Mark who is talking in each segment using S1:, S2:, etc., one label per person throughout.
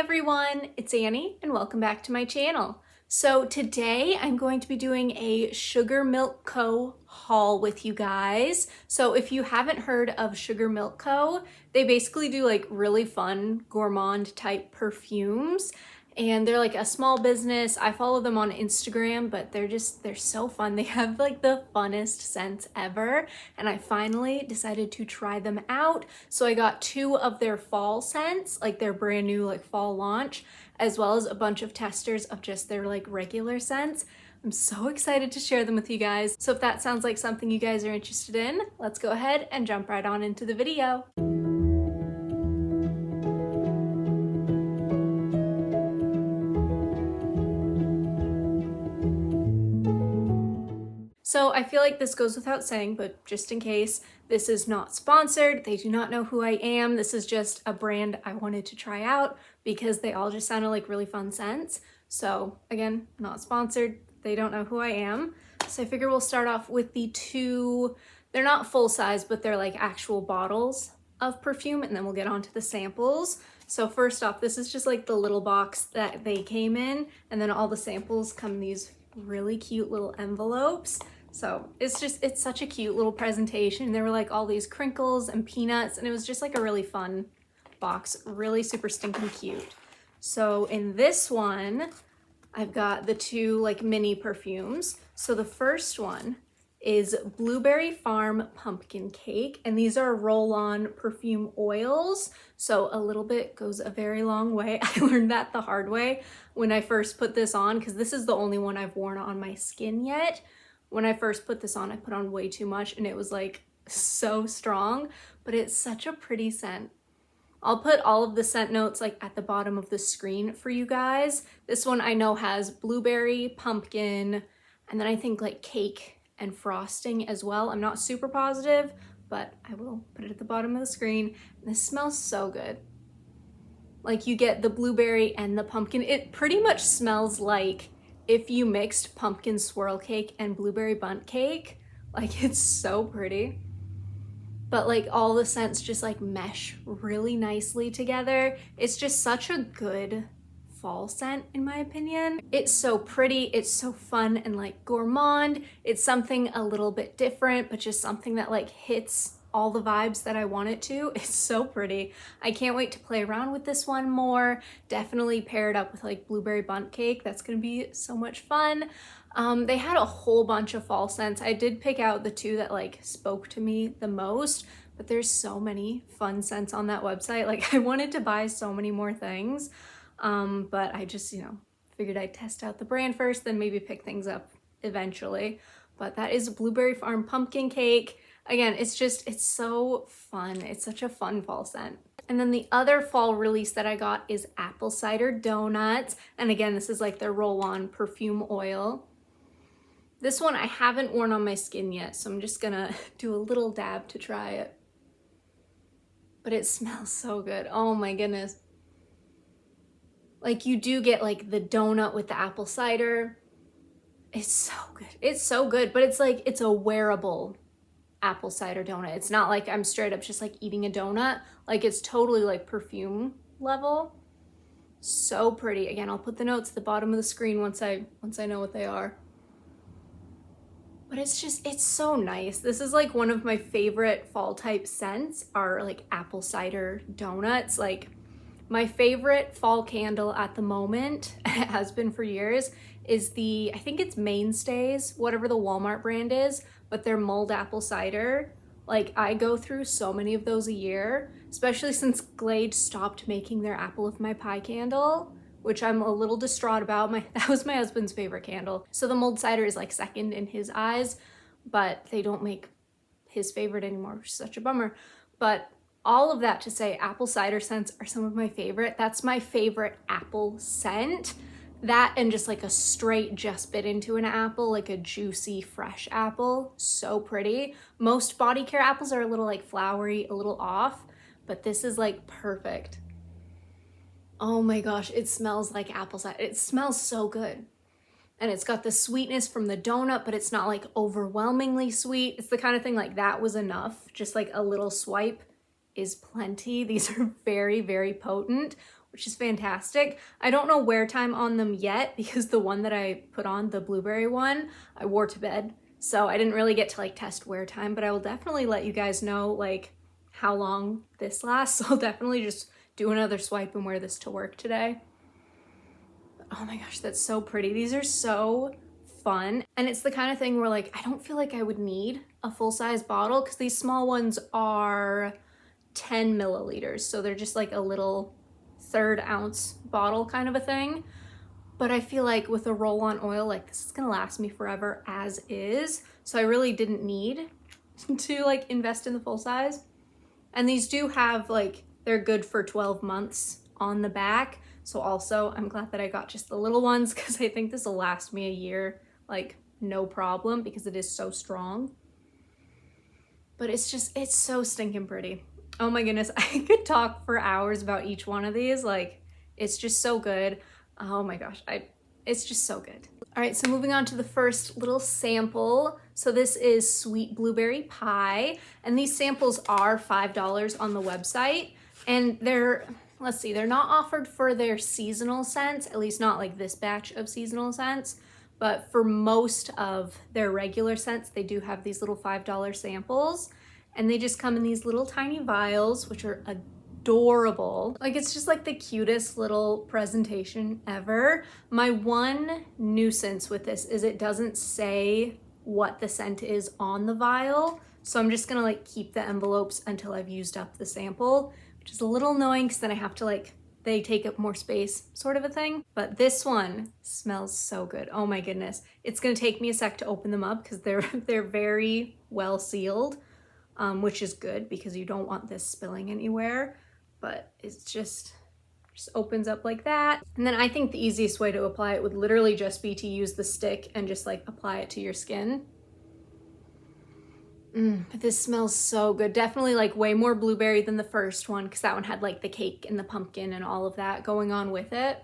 S1: everyone, it's Annie and welcome back to my channel. So today I'm going to be doing a Sugar Milk Co. haul with you guys. So if you haven't heard of Sugar Milk Co., they basically do like really fun gourmand type perfumes. And they're like a small business. I follow them on Instagram, but they're so fun. They have like the funnest scents ever. And I finally decided to try them out. So I got 2 of their fall scents, like their brand new like fall launch, as well as a bunch of testers of just their like regular scents. I'm so excited to share them with you guys. So if that sounds like something you guys are interested in, let's go ahead and jump right on into the video. So I feel like this goes without saying, but just in case, this is not sponsored. They do not know who I am. This is just a brand I wanted to try out because they all just sounded like really fun scents. So again, not sponsored. They don't know who I am. So I figure we'll start off with the 2, they're not full size, but they're like actual bottles of perfume, and then we'll get on to the samples. So first off, this is just like the little box that they came in, and then all the samples come in these really cute little envelopes. So it's such a cute little presentation. There were like all these crinkles and peanuts, and it was just like a really fun box, really super stinking cute. So in this one, I've got the 2 like mini perfumes. So the first one is Blueberry Farm Pumpkin Cake, and these are roll-on perfume oils. So a little bit goes a very long way. I learned that the hard way when I first put this on, because this is the only one I've worn on my skin yet. When I first put this on, I put on way too much and it was like so strong, but it's such a pretty scent. I'll put all of the scent notes like at the bottom of the screen for you guys. This one I know has blueberry, pumpkin, and then I think like cake and frosting as well. I'm not super positive, but I will put it at the bottom of the screen. And this smells so good. Like you get the blueberry and the pumpkin. It pretty much smells like if you mixed pumpkin swirl cake and blueberry bundt cake. Like it's so pretty. But like all the scents just like mesh really nicely together. It's just such a good fall scent in my opinion. It's so pretty, it's so fun and like gourmand. It's something a little bit different, but just something that like hits all the vibes that I want it to. It's so pretty. I can't wait to play around with this one more. Definitely pair it up with like blueberry bundt cake. That's gonna be so much fun. They had a whole bunch of fall scents. I did pick out the 2 that like spoke to me the most, but there's so many fun scents on that website. Like I wanted to buy so many more things, but I just, figured I'd test out the brand first, then maybe pick things up eventually. But that is Blueberry Farm Pumpkin Cake. Again, it's so fun. It's such a fun fall scent. And then the other fall release that I got is Apple Cider Donuts. And again, this is like their roll-on perfume oil. This one I haven't worn on my skin yet, so I'm just gonna do a little dab to try it. But it smells so good. Oh my goodness. Like you do get like the donut with the apple cider. It's so good. It's so good, but it's like, it's a wearable apple cider donut. It's not like I'm straight up just like eating a donut. Like it's totally like perfume level. So pretty. Again, I'll put the notes at the bottom of the screen once I know what they are. But it's so nice. This is like one of my favorite fall type scents are like apple cider donuts. Like my favorite fall candle at the moment, it has been for years, is I think it's Mainstays, whatever the Walmart brand is, but they're mulled apple cider. Like I go through so many of those a year, especially since Glade stopped making their apple of my pie candle, which I'm a little distraught about. That was my husband's favorite candle. So the mulled cider is like second in his eyes, but they don't make his favorite anymore, which is such a bummer. But all of that to say, apple cider scents are some of my favorite. That's my favorite apple scent. That and just like a straight just bit into an apple, like a juicy fresh apple. So pretty. Most body care apples are a little like flowery, a little off, but this is like perfect. Oh my gosh, it smells like apple cider. It smells so good. And it's got the sweetness from the donut, but it's not like overwhelmingly sweet. It's the kind of thing like that was enough. Just like a little swipe is plenty. These are very, very potent. which is fantastic. I don't know wear time on them yet because the one that I put on, the blueberry one, I wore to bed. So I didn't really get to like test wear time, but I will definitely let you guys know like how long this lasts. So I'll definitely just do another swipe and wear this to work today. Oh my gosh, that's so pretty. These are so fun. And it's the kind of thing where like, I don't feel like I would need a full-size bottle because these small ones are 10 milliliters. So they're just like a little 1/3 ounce bottle kind of a thing. But I feel like with a roll-on oil, like this is gonna last me forever as is. So I really didn't need to like invest in the full size. And these do have like, they're good for 12 months on the back. So also I'm glad that I got just the little ones because I think this will last me a year, like no problem, because it is so strong. But it's just, it's so stinking pretty. Oh my goodness, I could talk for hours about each one of these. Like, it's just so good. Oh my gosh, it's just so good. All right, so moving on to the first little sample. So this is sweet blueberry pie, and these samples are $5 on the website, and they're, let's see, they're not offered for their seasonal scents, at least not like this batch of seasonal scents, but for most of their regular scents, they do have these little $5 samples, and they just come in these little tiny vials, which are adorable. Like, it's just like the cutest little presentation ever. My one nuisance with this is it doesn't say what the scent is on the vial. So I'm just gonna like keep the envelopes until I've used up the sample, which is a little annoying because then I have to like, they take up more space sort of a thing. But this one smells so good. Oh my goodness. It's gonna take me a sec to open them up because they're very well sealed, which is good because you don't want this spilling anywhere. But it's just opens up like that. And then I think the easiest way to apply it would literally just be to use the stick and just like apply it to your skin. But this smells so good. Definitely like way more blueberry than the first one because that one had like the cake and the pumpkin and all of that going on with it.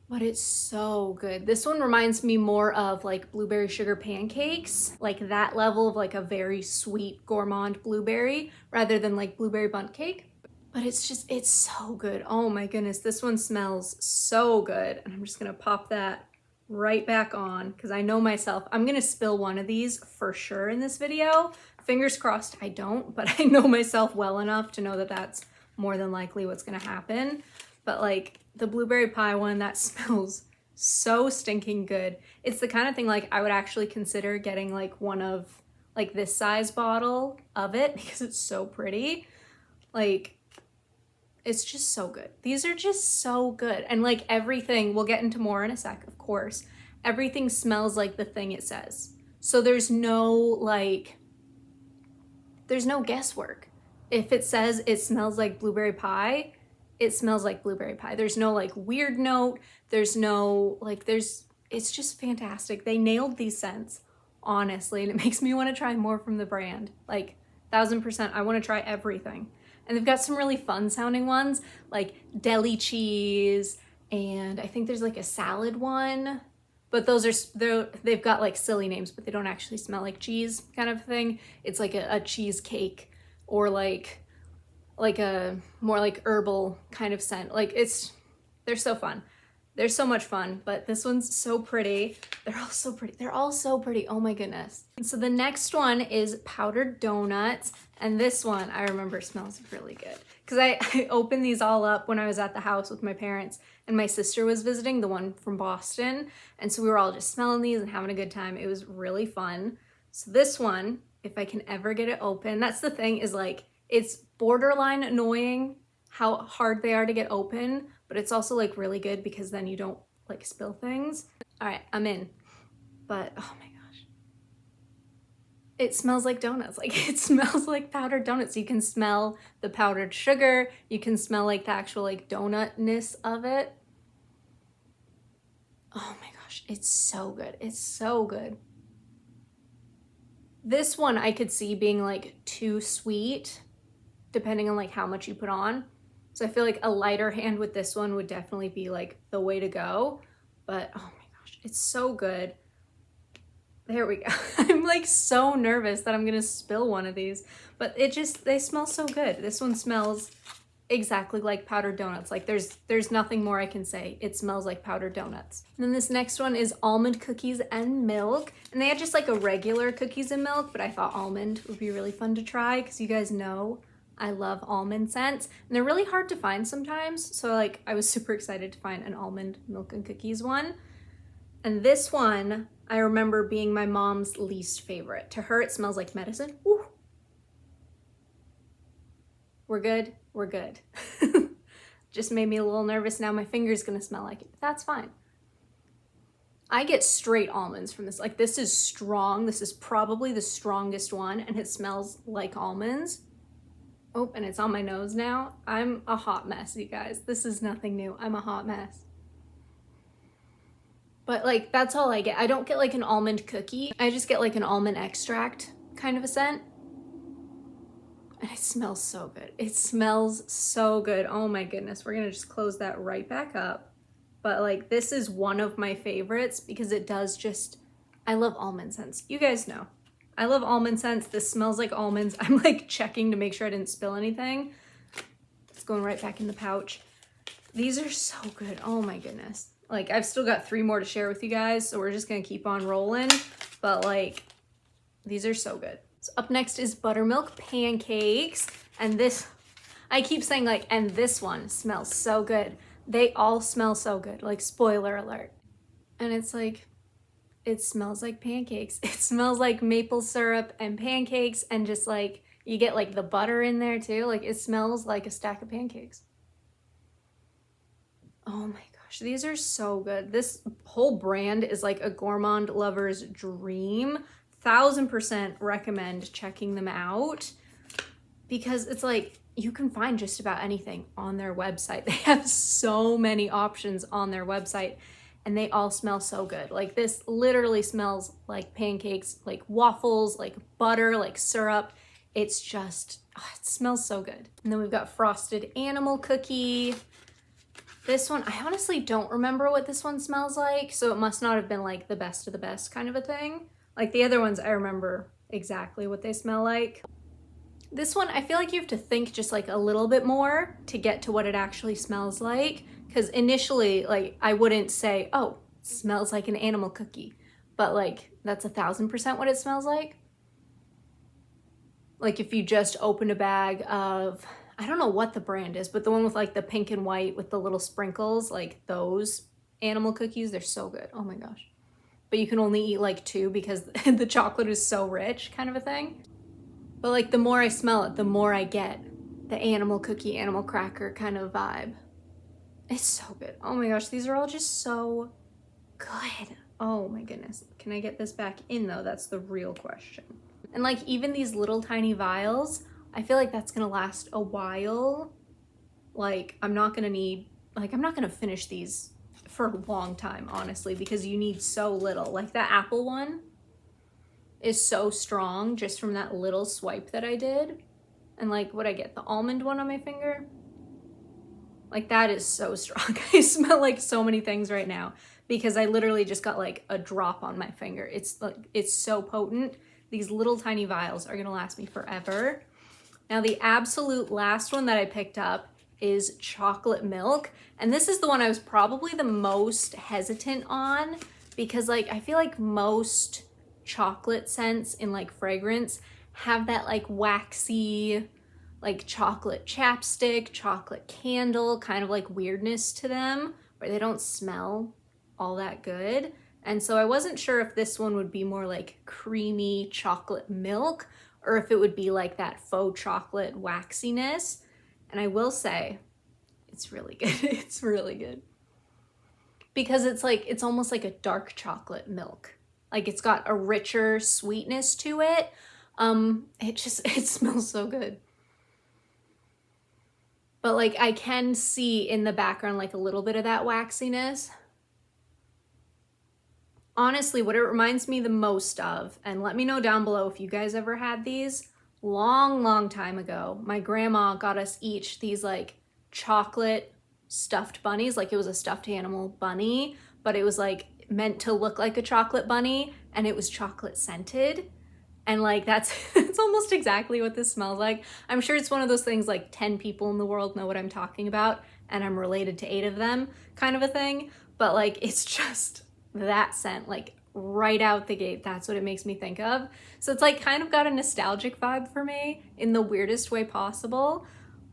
S1: But it's so good. This one reminds me more of like blueberry sugar pancakes, like that level of like a very sweet gourmand blueberry rather than like blueberry bundt cake. But it's just, it's so good. Oh my goodness, this one smells so good. And I'm just gonna pop that right back on because I know myself, I'm gonna spill one of these for sure in this video. Fingers crossed I don't, but I know myself well enough to know that that's more than likely what's gonna happen. But like the blueberry pie one, that smells so stinking good. It's the kind of thing like I would actually consider getting like one of like this size bottle of it because it's so pretty. Like, it's just so good. These are just so good. And like everything, we'll get into more in a sec, of course. Everything smells like the thing it says. So there's no guesswork. If it says it smells like blueberry pie, it smells like blueberry pie. There's no like weird note. There's no like, it's just fantastic. They nailed these scents, honestly. And it makes me want to try more from the brand. Like 1000%, I want to try everything. And they've got some really fun sounding ones like deli cheese. And I think there's like a salad one, but those are, they've got like silly names, but they don't actually smell like cheese kind of thing. It's like a cheesecake or like a more like herbal kind of scent. Like they're so fun. They're so much fun, but this one's so pretty. They're all so pretty. They're all so pretty. Oh my goodness. And so the next one is powdered donuts. And this one I remember smells really good because I opened these all up when I was at the house with my parents and my sister was visiting, the one from Boston. And so we were all just smelling these and having a good time. It was really fun. So this one, if I can ever get it open, that's the thing is like, it's borderline annoying how hard they are to get open, but it's also like really good because then you don't like spill things. All right, I'm in. But oh my gosh. It smells like donuts. Like it smells like powdered donuts. You can smell the powdered sugar. You can smell like the actual like donutness of it. Oh my gosh, it's so good. It's so good. This one I could see being like too sweet depending on like how much you put on. So I feel like a lighter hand with this one would definitely be like the way to go. But oh my gosh, it's so good. There we go. I'm like so nervous that I'm gonna spill one of these, but they smell so good. This one smells exactly like powdered donuts. Like there's nothing more I can say. It smells like powdered donuts. And then this next one is almond cookies and milk. And they had just like a regular cookies and milk, but I thought almond would be really fun to try because you guys know I love almond scents. And they're really hard to find sometimes. So like I was super excited to find an almond milk and cookies one. And this one, I remember being my mom's least favorite. To her, it smells like medicine. Ooh. We're good, we're good. Just made me a little nervous. Now my finger's gonna smell like it, but that's fine. I get straight almonds from this. Like this is strong. This is probably the strongest one and it smells like almonds. Oh, and it's on my nose now. I'm a hot mess, you guys. This is nothing new. I'm a hot mess. But like, that's all I get. I don't get like an almond cookie. I just get like an almond extract kind of a scent. And it smells so good. It smells so good. Oh my goodness. We're gonna just close that right back up. But like, this is one of my favorites because it does just, I love almond scents. You guys know. I love almond scents. This smells like almonds. I'm like checking to make sure I didn't spill anything. It's going right back in the pouch. These are so good. Oh my goodness. Like I've still got 3 more to share with you guys. So we're just gonna keep on rolling. But like, these are so good. So up next is buttermilk pancakes. And this, I keep saying like, and this one smells so good. They all smell so good, like spoiler alert. And it's like, it smells like pancakes. It smells like maple syrup and pancakes and just like, you get like the butter in there too. Like it smells like a stack of pancakes. Oh my gosh, these are so good. This whole brand is like a gourmand lover's dream. 1000% recommend checking them out because it's like you can find just about anything on their website. They have so many options on their website and they all smell so good. Like this literally smells like pancakes, like waffles, like butter, like syrup. It's just, oh, it smells so good. And then we've got frosted animal cookie. This one, I honestly don't remember what this one smells like. So it must not have been like the best of the best kind of a thing. Like the other ones, I remember exactly what they smell like. This one, I feel like you have to think just like a little bit more to get to what it actually smells like. Because initially, like I wouldn't say, oh, it smells like an animal cookie. But like, that's 1000% what it smells like. Like if you just open a bag of, I don't know what the brand is, but the one with like the pink and white with the little sprinkles, like those animal cookies, they're so good. Oh my gosh. But you can only eat like 2 because the chocolate is so rich kind of a thing. But like the more I smell it, the more I get the animal cookie, animal cracker kind of vibe. It's so good. Oh my gosh, these are all just so good. Oh my goodness. Can I get this back in though? That's the real question. And like even these little tiny vials, I feel like that's gonna last a while. Like I'm not gonna finish these for a long time, honestly, because you need so little. Like that apple one is so strong just from that little swipe that I did. And like what I get, the almond one on my finger, like that is so strong. I smell like so many things right now because I literally just got like a drop on my finger. It's like, it's so potent. These little tiny vials are gonna last me forever. Now the absolute last one that I picked up is chocolate milk. And this is the one I was probably the most hesitant on because like, I feel like most chocolate scents in like fragrance have that like waxy, like chocolate chapstick, chocolate candle, kind of like weirdness to them where they don't smell all that good. And so I wasn't sure if this one would be more like creamy chocolate milk or if it would be like that faux chocolate waxiness. And I will say, it's really good. It's really good. Because it's like, it's almost like a dark chocolate milk. Like it's got a richer sweetness to it. It smells so good. But like I can see in the background like a little bit of that waxiness. Honestly, what it reminds me the most of, and let me know down below if you guys ever had these, long time ago, my grandma got us each these like chocolate stuffed bunnies. Like it was a stuffed animal bunny, but it was like meant to look like a chocolate bunny and it was chocolate scented. And like that's it's almost exactly what this smells like. I'm sure it's one of those things like 10 people in the world know what I'm talking about and I'm related to 8 of them kind of a thing. But like it's just that scent, like right out the gate, that's what it makes me think of. So it's like kind of got a nostalgic vibe for me in the weirdest way possible,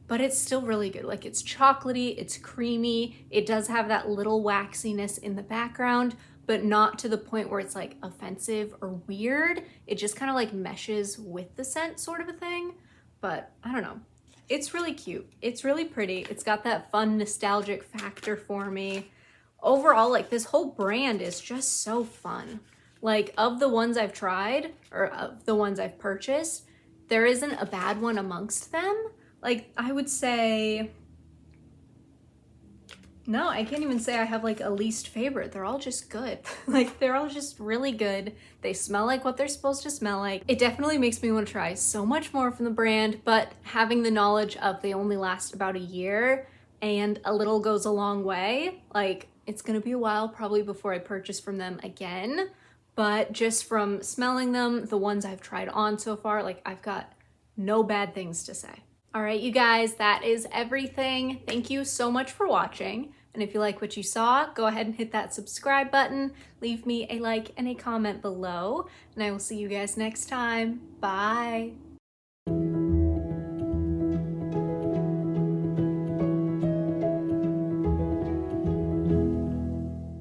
S1: but it's still really good. Like it's chocolatey, it's creamy, it does have that little waxiness in the background, but not to the point where it's like offensive or weird. It just kind of like meshes with the scent sort of a thing. But I don't know. It's really cute. It's really pretty. It's got that fun nostalgic factor for me. Overall, like this whole brand is just so fun. Like of the ones I've tried or of the ones I've purchased, there isn't a bad one amongst them. Like I would say, no, I can't even say I have like a least favorite. They're all just good. Like they're all just really good. They smell like what they're supposed to smell like. It definitely makes me want to try so much more from the brand, but having the knowledge of they only last about a year and a little goes a long way. Like it's gonna be a while probably before I purchase from them again, but just from smelling them, the ones I've tried on so far, like I've got no bad things to say. All right, you guys, that is everything. Thank you so much for watching. And if you like what you saw, go ahead and hit that subscribe button, leave me a like and a comment below, and I will see you guys next time. Bye.